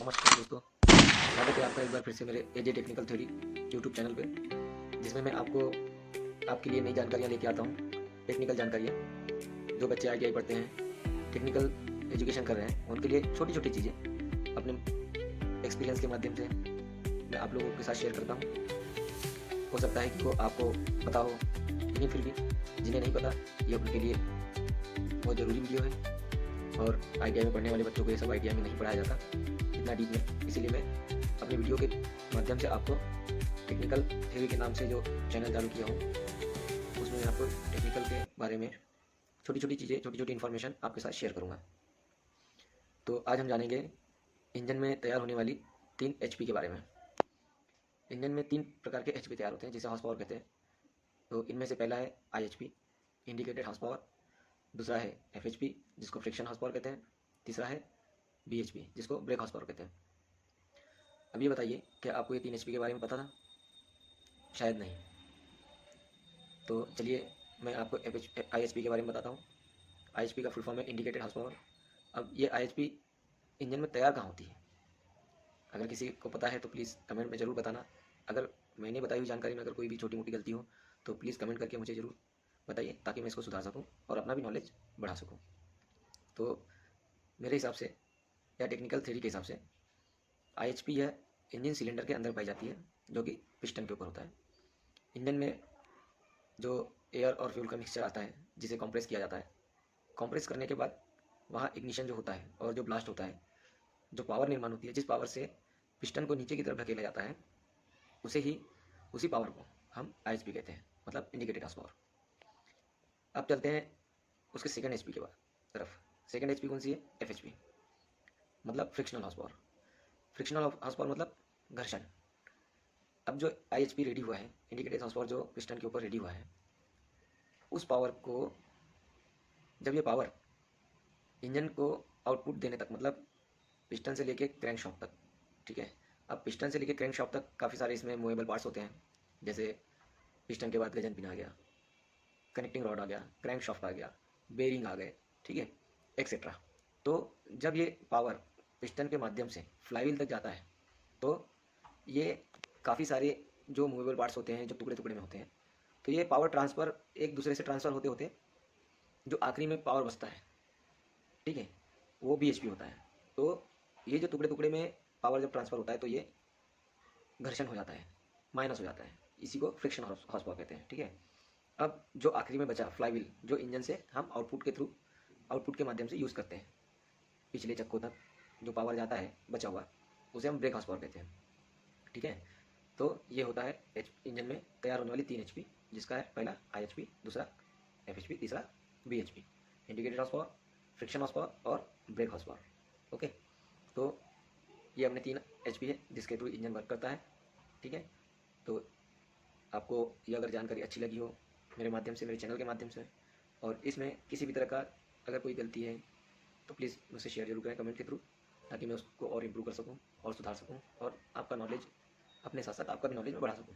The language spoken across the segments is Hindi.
नमस्कार दोस्तों, स्वागत है आपका एक बार फिर से मेरे एजे टेक्निकल थ्योरी यूट्यूब चैनल पे, जिसमें मैं आपके लिए नई जानकारियाँ लेके आता हूँ। टेक्निकल जानकारियाँ जो बच्चे आईटीआई पढ़ते हैं, टेक्निकल एजुकेशन कर रहे हैं, उनके लिए छोटी छोटी चीज़ें अपने एक्सपीरियंस के माध्यम से मैं आप लोगों के साथ शेयर करता हूँ। हो सकता है कि वो आपको पता हो, लेकिन फिर भी जिन्हें नहीं पता, ये उनके लिए बहुत ज़रूरी वीडियो है। और आईटीआई में पढ़ने वाले बच्चों को ये सब आईटीआई में नहीं पढ़ाया जाता इतना डीप में, इसीलिए मैं अपने वीडियो के माध्यम से आपको टेक्निकल थ्योरी के नाम से जो चैनल चालू किया हूँ, उसमें मैं आपको टेक्निकल के बारे में छोटी छोटी चीज़ें, छोटी छोटी इन्फॉर्मेशन आपके साथ शेयर करूँगा। तो आज हम जानेंगे इंजन में तैयार होने वाली 3 एचपी के बारे में। इंजन में 3 प्रकार के एचपी तैयार होते हैं, जिसे हॉर्स पावर कहते हैं। तो इनमें से पहला है आईएचपी, इंडिकेटेड हॉर्स पावर। दूसरा है एफएचपी, जिसको फ्रिक्शन हॉर्स पावर कहते हैं। तीसरा है बीएचपी, जिसको ब्रेक हॉर्स पावर कहते हैं। अब ये बताइए, क्या आपको ये 3 एचपी के बारे में पता था? शायद नहीं। तो चलिए मैं आपको आईएचपी के बारे में बताता हूँ। आईएचपी का फुल फॉर्म है इंडिकेटेड हॉर्स पावर। अब ये आईएचपी इंजन में तैयार कहाँ होती है? अगर किसी को पता है तो प्लीज़ कमेंट में ज़रूर बताना। अगर मैंने बताई हुई जानकारी में अगर कोई भी छोटी मोटी गलती हो तो प्लीज़ कमेंट करके मुझे ज़रूर बताइए, ताकि मैं इसको सुधार सकूँ और अपना भी नॉलेज बढ़ा सकूँ। तो मेरे हिसाब से या टेक्निकल थ्योरी के हिसाब से आईएचपी यह इंजन सिलेंडर के अंदर पाई जाती है, जो कि पिस्टन के ऊपर होता है। इंजन में जो एयर और फ्यूल का मिक्सचर आता है, जिसे कंप्रेस किया जाता है, कंप्रेस करने के बाद वहाँ इग्निशन जो होता है और जो ब्लास्ट होता है, जो पावर निर्माण होती है, जिस पावर से पिस्टन को नीचे की तरफ धकेला जाता है, उसी पावर को हम आईएचपी कहते हैं, मतलब इंडिकेटेड हॉर्स पावर। अब चलते हैं उसके सेकंड एचपी के बाद तरफ। सेकंड एचपी कौन सी है? एफएचपी, मतलब frictional horse power. Frictional horse power मतलब घर्षण। अब जो आईएचपी रेडी हुआ है, इंडिकेटेड हॉर्स पावर जो पिस्टन के ऊपर रेडी हुआ है, उस पावर को, जब ये पावर इंजन को आउटपुट देने तक, मतलब पिस्टन से लेके क्रैंक शाफ्ट तक, ठीक है। अब पिस्टन से लेके क्रैंक शाफ्ट तक काफ़ी सारे इसमें मूवेबल पार्ट्स होते हैं, जैसे पिस्टन के बाद गजन पिन आ गया, कनेक्टिंग रॉड आ गया, क्रैंक शाफ्ट आ गया, बेरिंग आ गए, ठीक है, एक्सेट्रा। तो जब ये पावर पिस्टन के माध्यम से फ्लाईव्हील तक जाता है, तो ये काफ़ी सारे जो मूवेबल पार्ट्स होते हैं, जो टुकड़े टुकड़े में होते हैं, तो ये पावर ट्रांसफ़र एक दूसरे से ट्रांसफ़र होते होते जो आखिरी में पावर बचता है, ठीक है, वो बीएचपी होता है। तो ये जो टुकड़े टुकड़े में पावर जब ट्रांसफ़र होता है, तो ये घर्षण हो जाता है, माइनस हो जाता है। इसी को फ्रिक्शन हॉर्स पावर कहते हैं, ठीक है। अब जो आखिरी में बचा फ्लाईव्हील, जो इंजन से हम आउटपुट के माध्यम से यूज़ करते हैं, पिछले चक्कों तक जो पावर जाता है बचा हुआ, उसे हम ब्रेक हॉर्स पावर कहते हैं, ठीक है। तो ये होता है इंजन में तैयार होने वाली 3 एचपी, जिसका है पहला आईएचपी, दूसरा एफएचपी, तीसरा BHP, indicated horse power, friction horse power और ब्रेक हॉर्स पावर। ओके, तो ये अपने 3 एचपी है जिसके थ्रू इंजन वर्क करता है, ठीक है। तो आपको ये अगर जानकारी अच्छी लगी हो मेरे माध्यम से, मेरे चैनल के माध्यम से, और इसमें किसी भी तरह का अगर कोई गलती है तो प्लीज़ मुझसे शेयर जरूर करें कमेंट के थ्रू, ताकि मैं उसको और इम्प्रूव कर सकूँ और सुधार सकूँ, और आपका नॉलेज अपने साथ साथ आपका भी नॉलेज में बढ़ा सकूँ,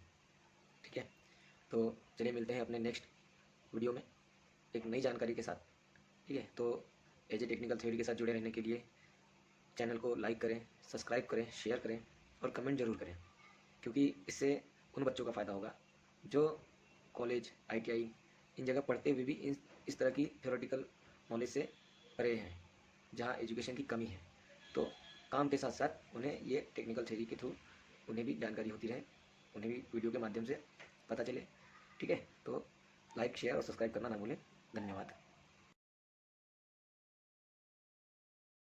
ठीक है। तो चलिए मिलते हैं अपने नेक्स्ट वीडियो में एक नई जानकारी के साथ, ठीक है। तो एज ए टेक्निकल थ्योरी के साथ जुड़े रहने के लिए चैनल को लाइक करें, सब्सक्राइब करें, शेयर करें और कमेंट ज़रूर करें, क्योंकि इससे उन बच्चों का फ़ायदा होगा जो कॉलेज, आईटीआई इन जगह पढ़ते हुए भी इस तरह की थ्योरेटिकल नॉलेज से परे हैं, जहाँ एजुकेशन की कमी है। तो काम के साथ साथ उन्हें ये टेक्निकल थ्योरी के थ्रू उन्हें भी जानकारी होती रहे, उन्हें भी वीडियो के माध्यम से पता चले, ठीक है। तो लाइक, शेयर और सब्सक्राइब करना ना भूलें। धन्यवाद।